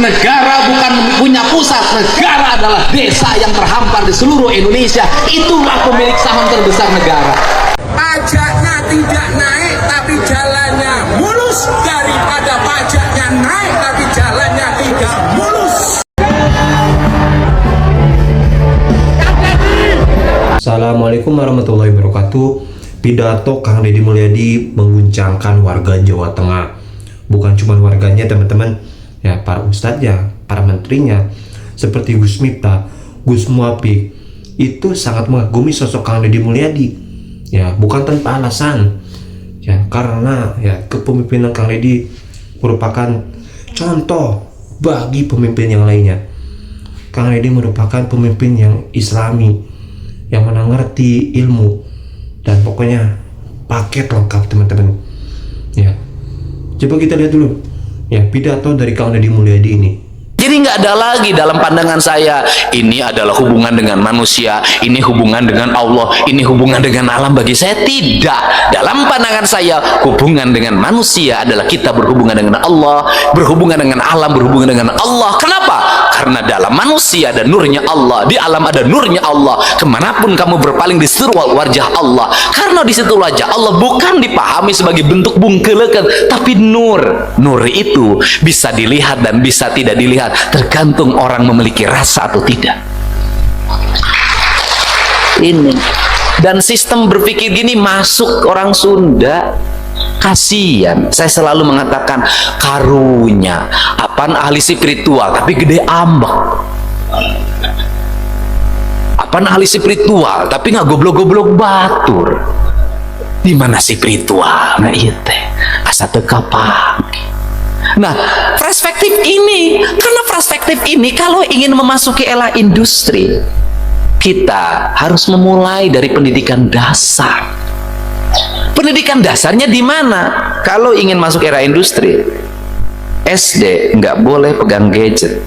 Negara bukan punya pusat, negara adalah desa yang terhampar di seluruh Indonesia. Itulah pemilik saham terbesar negara. Pajaknya tidak naik tapi jalannya mulus, daripada pajaknya naik tapi jalannya tidak mulus. Assalamualaikum warahmatullahi wabarakatuh. Pidato Kang Deddy Mulyadi mengguncangkan warga Jawa Tengah. Bukan cuma warganya teman-teman, ya para ustadznya, para menterinya, seperti Gus Miftah, Gus Muafik, itu sangat mengagumi sosok Kang Deddy Mulyadi. Ya, bukan tanpa alasan. Ya, karena ya kepemimpinan Kang Deddy merupakan contoh bagi pemimpin yang lainnya. Kang Deddy merupakan pemimpin yang Islami, yang mana ngerti ilmu, dan pokoknya paket lengkap teman-teman. Ya, coba kita lihat dulu ya pidato dari Kang Deddy Mulyadi ini. Jadi nggak ada lagi dalam pandangan saya, ini adalah hubungan dengan manusia, ini hubungan dengan Allah, ini hubungan dengan alam. Bagi saya tidak. Dalam pandangan saya, hubungan dengan manusia adalah kita berhubungan dengan Allah, berhubungan dengan alam, berhubungan dengan Allah. Kenapa? Karena dalam manusia ada nurnya Allah, di alam ada nurnya Allah. Kemanapun kamu berpaling di seluruh wajah Allah. Karena di situ wajah Allah bukan dipahami sebagai bentuk bungkelekan, tapi nur. Nur itu bisa dilihat dan bisa tidak dilihat, tergantung orang memiliki rasa atau tidak. Ini dan sistem berpikir gini masuk orang Sunda. Kasihan, saya selalu mengatakan karunya apaan ahli spiritual tapi gede ambek, apaan ahli spiritual tapi nggak goblok-goblok batur. Di mana spiritual nah iya teh asa teu kapake. Nah, perspektif ini, karena perspektif ini kalau ingin memasuki era industri, kita harus memulai dari pendidikan dasar. Pendidikan dasarnya di mana? Kalau ingin masuk era industri, SD nggak boleh pegang gadget.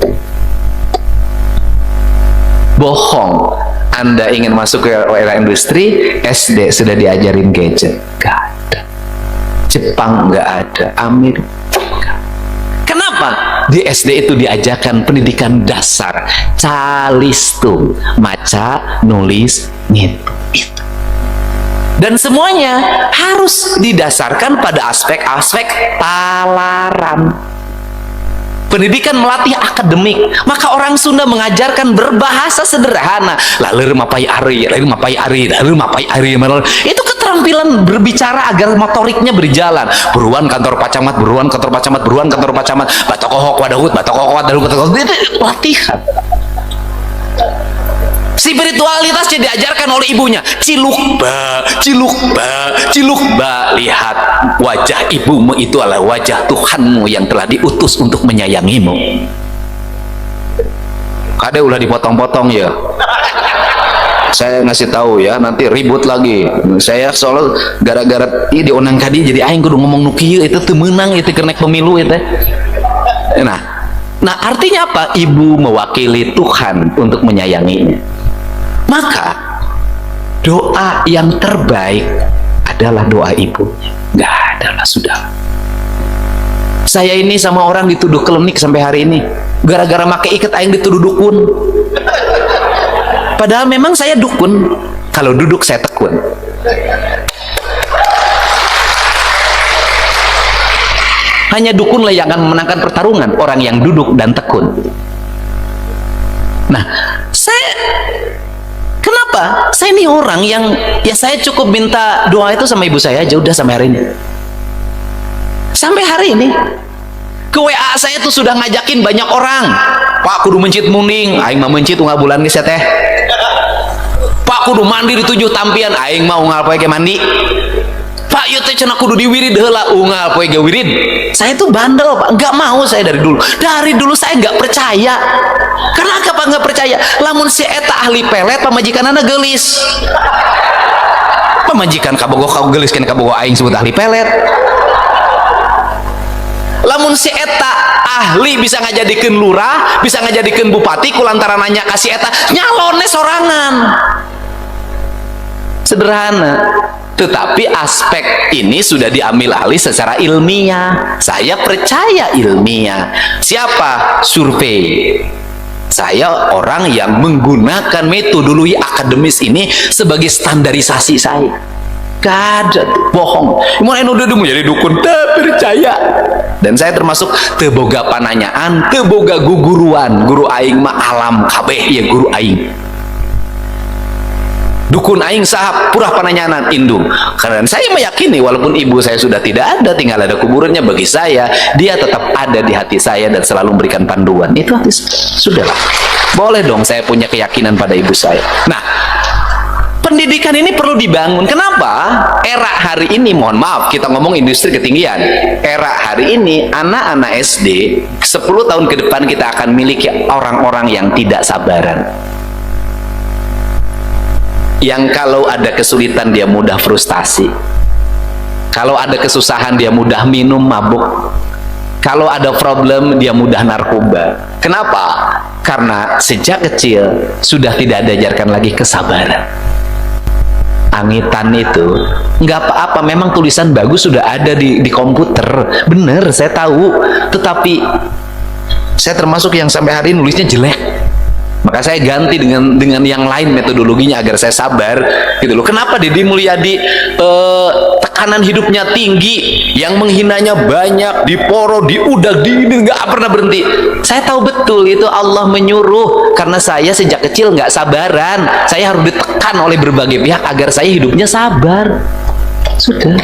Bohong. Anda ingin masuk ke era industri, SD sudah diajarin gadget. Nggak ada. Jepang nggak ada. Amerika. Kenapa? Di SD itu diajarkan pendidikan dasar, calistung, maca, nulis, ngitung. Itu. Dan semuanya harus didasarkan pada aspek-aspek talaran. Pendidikan melatih akademik, maka orang Sunda mengajarkan berbahasa sederhana. Lalu mapai ari, lalu mapai ari, lalu mapai ari. Itu keterampilan berbicara agar motoriknya berjalan. Buruan kantor pacamat, buruan kantor pacamat, buruan kantor pacamat. Batokohok wadahut, batokohok wadahut, itu latihan. Spiritualitas diajarkan oleh ibunya. Cilukba, cilukba, cilukba. Lihat wajah ibumu itu adalah wajah Tuhanmu yang telah diutus untuk menyayangimu. Kade ulah dipotong-potong ya. Saya ngasih tahu ya, nanti ribut lagi. Saya soal gara-gara ini dionang kadi jadi aing kudu ngomong nukieu itu teu meunang itu keur naik pemilu itu. Nah artinya apa? Ibu mewakili Tuhan untuk menyayanginya. Maka doa yang terbaik adalah doa ibunya. Nggak ada lah sudah. Saya ini sama orang dituduh klinik sampai hari ini gara-gara pakai ikat aing dituduh dukun. Padahal memang saya dukun. Kalau duduk saya tekun. Hanya dukunlah yang akan memenangkan pertarungan, orang yang duduk dan tekun. Nah, kenapa? Saya ini orang yang ya saya cukup minta doa itu sama ibu saya aja udah sampai hari ini. Sampai hari ini ke WA saya tuh sudah ngajakin banyak orang. Pak kudu mencit muning, aing mah mencit unggal bulan geus teh. Pak kudu mandi di 7 tampian, aing mah unggal poe ge mandi. Pak ieu teh cenah kudu diwirid heula unggal poe ge wirid. Saya tuh bandel Pak, nggak mau saya dari dulu. Dari dulu saya nggak percaya. Kenapa Pak nggak percaya? Lamun si eta ahli pelet pamajikanana geulis. Pamajikan kabogo kau geulis kan kabogo aing sebut ahli pelet. Lamun si eta ahli bisa ngajadikeun lurah, bisa ngajadikeun bupati kulantaran nanya kasih eta nyalonnya sorangan. Sederhana. Tetapi aspek ini sudah diambil alih secara ilmiah. Saya percaya ilmiah. Siapa? Survei. Saya orang yang menggunakan metodologi akademis ini sebagai standarisasi saya. Gak ada, bohong. Mau udah menjadi dukun, tak percaya. Dan saya termasuk teboga pananyaan, teboga guguruan. Guru aing mah alam kabeh ya guru aing. Dukun aing sahab purah pananyaan indung. Karena saya meyakini walaupun ibu saya sudah tidak ada, tinggal ada kuburannya, bagi saya dia tetap ada di hati saya dan selalu memberikan panduan. Itu hati sudahlah. Boleh dong saya punya keyakinan pada ibu saya. Nah, pendidikan ini perlu dibangun. Kenapa? Era hari ini, mohon maaf, kita ngomong industri ketinggian. Era hari ini, anak-anak SD 10 tahun ke depan kita akan miliki orang-orang yang tidak sabaran. Yang kalau ada kesulitan dia mudah frustasi. Kalau ada kesusahan dia mudah minum mabuk. Kalau ada problem dia mudah narkoba. Kenapa? Karena sejak kecil sudah tidak diajarkan lagi kesabaran. Angitan itu nggak apa-apa, memang tulisan bagus sudah ada di komputer, bener saya tahu, tetapi saya termasuk yang sampai hari ini nulisnya jelek, maka saya ganti dengan yang lain metodologinya agar saya sabar gitu loh. Kenapa Deddy Mulyadi tekanan hidupnya tinggi, yang menghinanya banyak, diporo, diudak, nggak pernah berhenti. Saya tahu betul itu Allah menyuruh, karena saya sejak kecil nggak sabaran, saya harus ditekan oleh berbagai pihak agar saya hidupnya sabar. Sudah.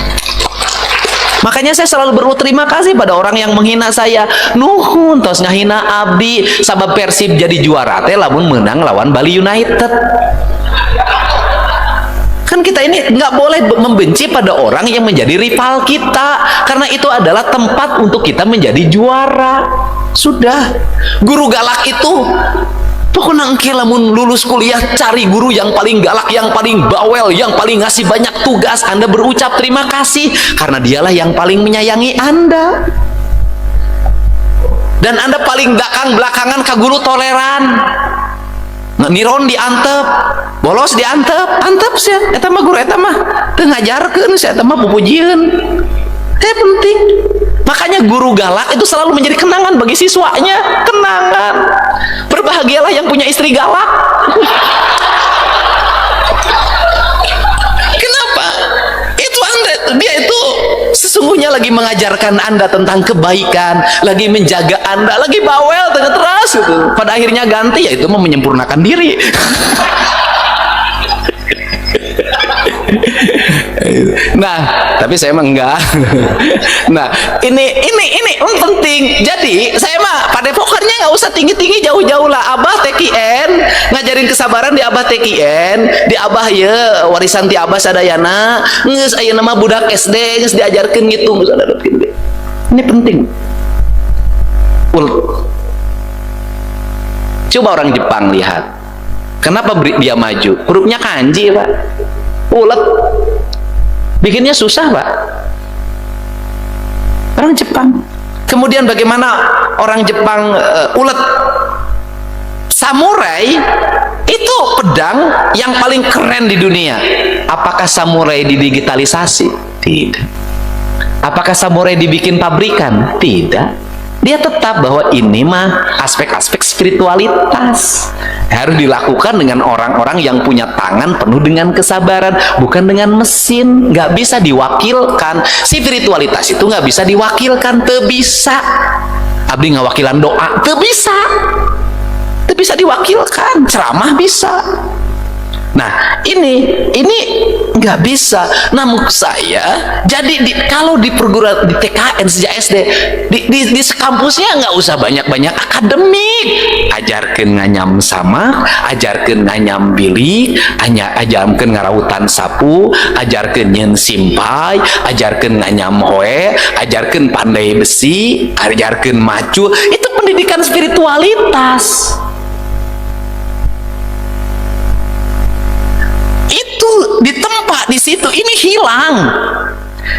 Makanya saya selalu berterima kasih pada orang yang menghina saya. Nuhun tos ngahina abdi sabab Persib jadi juara teh lamun menang lawan Bali United. Kan kita ini nggak boleh membenci pada orang yang menjadi rival kita, karena itu adalah tempat untuk kita menjadi juara. Sudah. Guru galak itu pokoknya engke lamun lulus kuliah cari guru yang paling galak, yang paling bawel, yang paling ngasih banyak tugas. Anda berucap terima kasih karena dialah yang paling menyayangi Anda. Dan Anda paling belakangan ke guru toleran. Niron diantep, bolos diantep, antep sih. Eta mah guru eta mah teu ngajarkeun sih, eta mah pupujieun. Penting. Makanya guru galak itu selalu menjadi kenangan bagi siswanya. Kenangan. Berbahagialah yang punya istri galak. Kenapa? Itu dia itu sesungguhnya lagi mengajarkan Anda tentang kebaikan, lagi menjaga Anda, lagi bawel terus gitu. Pada akhirnya ganti, yaitu menyempurnakan diri. Nah, tapi saya mah enggak. Nah, ini penting. Jadi saya mah pada pokoknya nggak usah tinggi-tinggi, jauh-jauh lah. Abah TKN ngajarin kesabaran di Abah TKN, di Abah ya warisan di Abah sadayana. Nges aya nama budak SD nges diajarkan gitu. Ini penting. Coba orang Jepang lihat. Kenapa dia maju? Hurufnya kanji, Pak. Ulet. Bikinnya susah, Pak. Orang Jepang. Kemudian bagaimana orang Jepang ulet? Samurai itu pedang yang paling keren di dunia. Apakah samurai didigitalisasi? Tidak. Apakah samurai dibikin pabrikan? Tidak. Dia tetap bahwa ini mah aspek-aspek spiritualitas harus dilakukan dengan orang-orang yang punya tangan penuh dengan kesabaran, bukan dengan mesin. Nggak bisa diwakilkan. Spiritualitas itu nggak bisa diwakilkan, teu bisa. Abdi ngawakilan doa, teu bisa. Teu bisa diwakilkan. Ceramah bisa. Nah, ini nggak bisa. Namun saya jadi kalau di perguruan di TKN sejak SD di kampusnya nggak usah banyak-banyak akademik. Ajarkeun nganyam sama, ajarkeun nganyam bilik, ajarkeun ngarautan sapu, ajarkeun nyeun simpai, ajarkeun nganyam hoe, ajarkeun pandai besi, ajarkeun macu. Itu pendidikan spiritualitas. Itu ditempa di situ, ini hilang.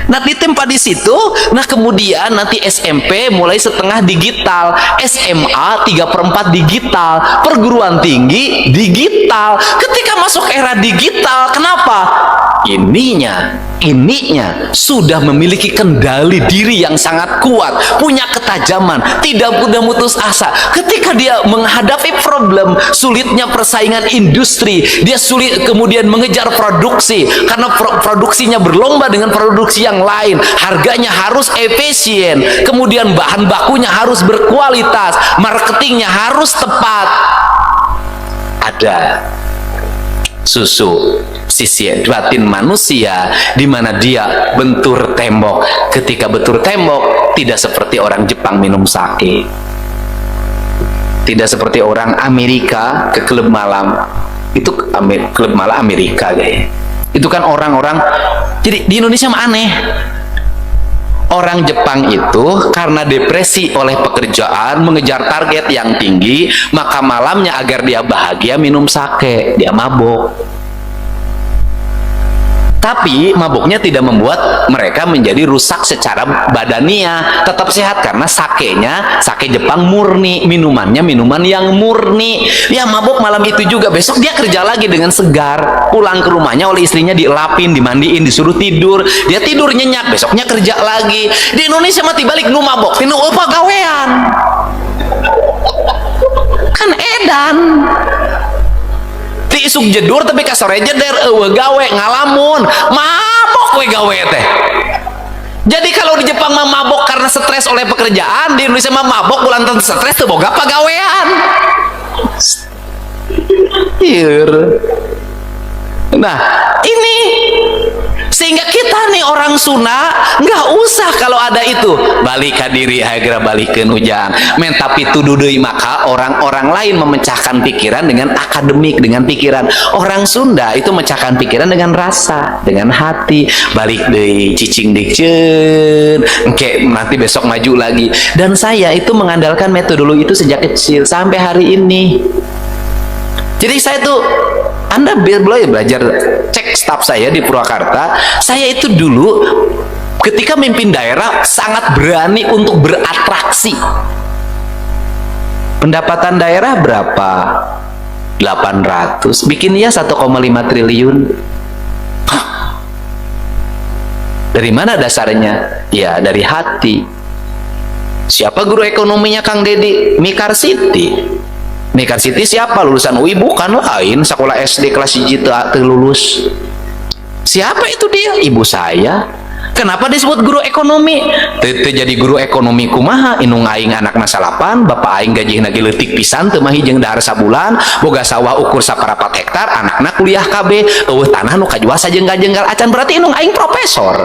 Nah ditempa di situ, nah kemudian nanti SMP mulai setengah digital, SMA 3/4 digital, perguruan tinggi digital. Ketika masuk era digital, kenapa? Ininya sudah memiliki kendali diri yang sangat kuat, punya ketajaman, tidak mudah putus asa. Ketika dia menghadapi problem, sulitnya persaingan industri, dia sulit kemudian mengejar produksi karena produksinya berlomba dengan produksi yang lain, harganya harus efisien, kemudian bahan bakunya harus berkualitas, marketingnya harus tepat. Ada susu sisi batin manusia di mana dia bentur tembok. Ketika bentur tembok, tidak seperti orang Jepang minum sake, tidak seperti orang Amerika ke klub malam. Itu klub malam Amerika guys. Itu kan orang-orang. Jadi di Indonesia mah aneh. Orang Jepang itu karena depresi oleh pekerjaan, mengejar target yang tinggi, maka malamnya agar dia bahagia minum sake, dia mabuk. Tapi mabuknya tidak membuat mereka menjadi rusak secara badania, tetap sehat karena sakenya sake Jepang murni, minumannya minuman yang murni. Dia mabuk malam itu juga, besok dia kerja lagi dengan segar, pulang ke rumahnya oleh istrinya dielapin, dimandiin, disuruh tidur, dia tidur nyenyak, besoknya kerja lagi. Di Indonesia mati balik nu mabok, tinu apa gawean? Kan edan. Ti isuk jedur tapi ka sore jeder eueuh gawe ngalamun mabok we gawe teh. Jadi kalau di Jepang mah mabok karena stres oleh pekerjaan, di Indonesia mah mabok bulantan stres teu boga pagawean. Ieur. Nah, ini sehingga kita nih orang Sunda nggak usah kalau ada itu balik ke diri segera balikin ujang men, tapi tuduh deui maka orang-orang lain memecahkan pikiran dengan akademik, dengan pikiran. Orang Sunda itu memecahkan pikiran dengan rasa, dengan hati, balik deui cicing dikeun engke nanti besok maju lagi. Dan saya itu mengandalkan metodologi itu sejak kecil sampai hari ini. Jadi saya tuh, Anda belajar cek staf saya di Purwakarta, saya itu dulu ketika mimpin daerah sangat berani untuk beratraksi. Pendapatan daerah berapa? 800, bikin ya 1,5 triliun. Hah? Dari mana dasarnya? Ya dari hati. Siapa guru ekonominya Kang Dedi? Mikar Siti. Mikar Siti siapa? Lulusan UI? Bukan, lain, sekolah SD kelas 1 lulus. Siapa itu dia? Ibu saya. Kenapa disebut guru ekonomi? Teu jadi guru ekonomi kumaha? Inung aing anak nasalapan, bapak aing gajihna ge leutik pisan teu mah hijeng dahar sabulan, boga sawah ukur 1/4 hektar, anakna kuliah KB, eueuh tanah nu kajual sajenggal-jenggal acan, berarti inung aing profesor.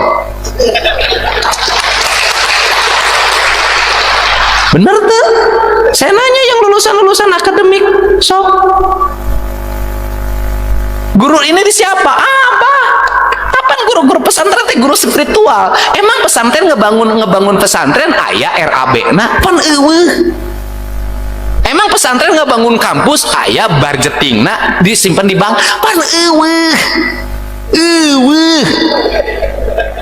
Bener tuh? Saya nanya yang lulusan akademik, sok. Guru ini di siapa? Apa? Kapan guru-guru pesantren teh guru spiritual? Emang pesantren ngebangun pesantren aya RAB na pan eueuh. Emang pesantren ngebangun kampus aya budgetingna disimpan di bank pan eueuh.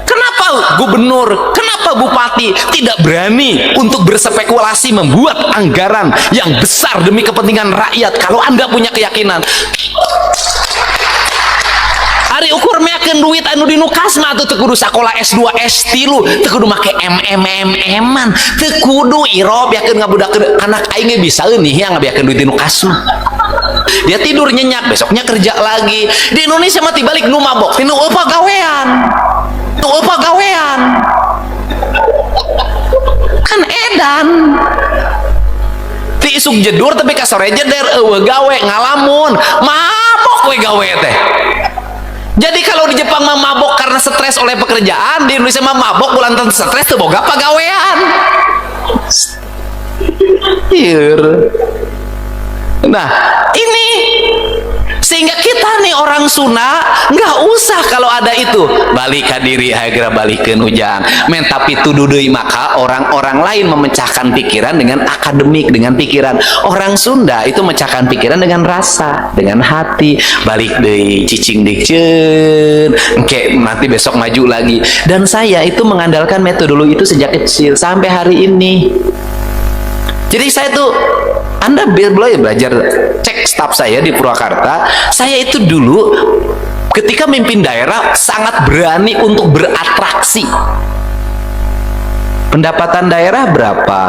Kenapa gubernur, kenapa bupati tidak berani untuk berspekulasi membuat anggaran yang besar demi kepentingan rakyat? Kalau Anda punya keyakinan, ari ukur meakeun duit anu dinu kasma teu kudu sakola S2 S3, teu kudu make MM-an, teu kudu irob yakeun ngabudakeun anak aing ge bisa eueuh nih ngabiakeun duit dinu kasma. Dia tidur nyenyak, besoknya kerja lagi. Di Indonesia mati balik nu mabok, tinu apa gawean? Tu apa gawean? Kan edan. Ti isuk jedur tapi ka sore jeder eueuh gawe ngalamun mabok we gawe teh. Jadi kalau di Jepang mah mabok karena stres oleh pekerjaan, di Indonesia mah mabok bulantan stres teu boga pagawean. Ieur. Nah, ini Sehingga kita nih orang Sunda nggak usah kalau ada itu balik ke diri segera balikin ujang men, tapi tuduh deui maka orang-orang lain memecahkan pikiran dengan akademik, dengan pikiran. Orang Sunda itu memecahkan pikiran dengan rasa, dengan hati. Balik deui cicing dikeun engke nanti besok maju lagi. Dan saya itu mengandalkan metodologi itu sejak kecil sampai hari ini. Jadi saya tuh, Anda belajar cek staf saya di Purwakarta, saya itu dulu ketika mimpin daerah sangat berani untuk beratraksi. Pendapatan daerah berapa?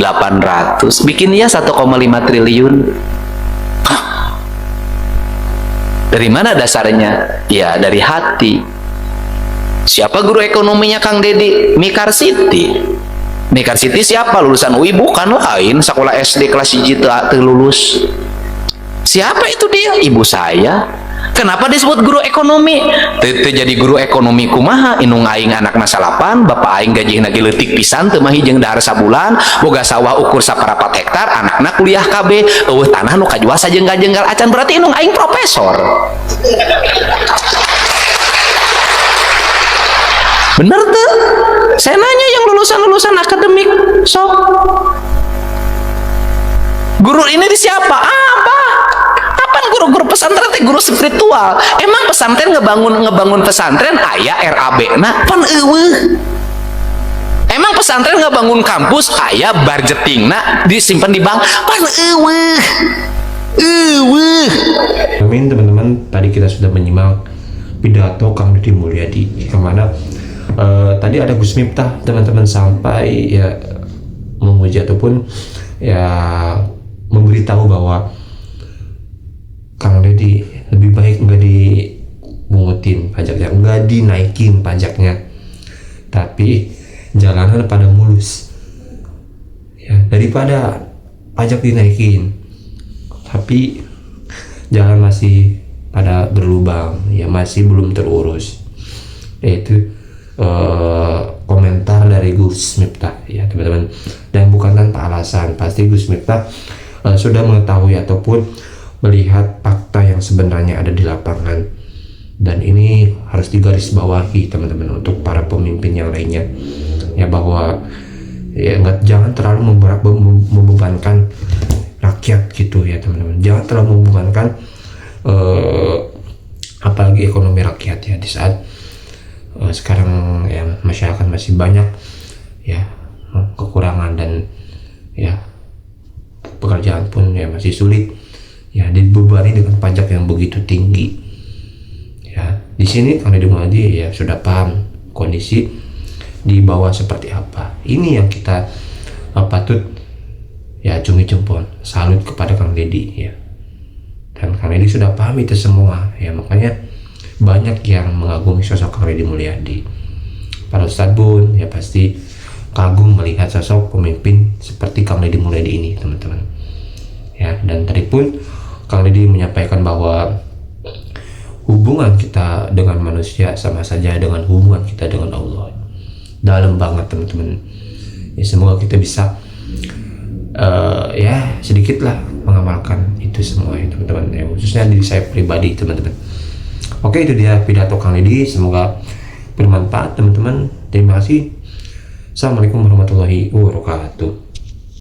800, bikin ya 1,5 triliun. Hah? Dari mana dasarnya? Ya dari hati. Siapa guru ekonominya Kang Dedi? Mikar Siti. Mikar Siti siapa? Lulusan UI? Bukan lain, sekolah SD kelas 1 lulus. Siapa itu dia? Ibu saya. Kenapa disebut guru ekonomi? Teu jadi guru ekonomi kumaha? Inung aing anakna salapan, bapak aing gajihna ge leutik pisan teu mah hijeng dahar sabulan, boga sawah ukur saparapat hektar, anakna kuliah KB, eueuh tanah nu kajual sajenggal-jenggal acan, berarti inung aing profesor. Bener tuh? Saya nanya yang lulusan akademik, sok. Guru ini di siapa? Apa? Kapan guru-guru pesantren teh guru spiritual? Emang pesantren ngebangun pesantren aya RAB-na pan eueuh. Emang pesantren ngebangun kampus aya budgetingna disimpan di bank pan eueuh. Amin teman-teman, tadi kita sudah menyimak pidato Kang Deddy Mulyadi yang mana tadi ada Gus Miftah teman-teman sampai ya memuji ataupun ya memberitahu bahwa Kang Deddy lebih baik nggak dimungutin pajaknya, nggak dinaikin pajaknya, tapi jalanan pada mulus ya, daripada pajak dinaikin tapi jalan masih pada berlubang ya, masih belum terurus. Yaitu komentar dari Gus Miftah ya teman-teman, dan bukan tanpa alasan. Pasti Gus Miftah sudah mengetahui ataupun melihat fakta yang sebenarnya ada di lapangan, dan ini harus digarisbawahi teman-teman untuk para pemimpin yang lainnya ya, bahwa ya jangan terlalu membebankan rakyat gitu ya teman-teman, jangan terlalu membebankan apalagi ekonomi rakyat ya di saat sekarang ya masyarakat masih banyak ya kekurangan, dan ya pekerjaan pun ya masih sulit ya, dibebani dengan pajak yang begitu tinggi ya. Di sini Kang Deddy Mulyadi ya sudah paham kondisi di bawah seperti apa. Ini yang kita patut ya acungi jempol, salut kepada Kang Deddy ya, dan Kang Deddy sudah paham itu semua ya, makanya banyak yang mengagumi sosok Kang Deddy Mulyadi. Para ustadz pun ya pasti kagum melihat sosok pemimpin seperti Kang Deddy Mulyadi ini teman-teman ya. Dan tadi pun Kang Deddy menyampaikan bahwa hubungan kita dengan manusia sama saja dengan hubungan kita dengan Allah. Dalam banget teman-teman ya, semoga kita bisa ya sedikitlah mengamalkan itu semua ya teman-teman ya, khususnya diri saya pribadi teman-teman. Oke, itu dia pidato Kang Deddy, semoga bermanfaat teman-teman. Terima kasih. Assalamualaikum warahmatullahi wabarakatuh.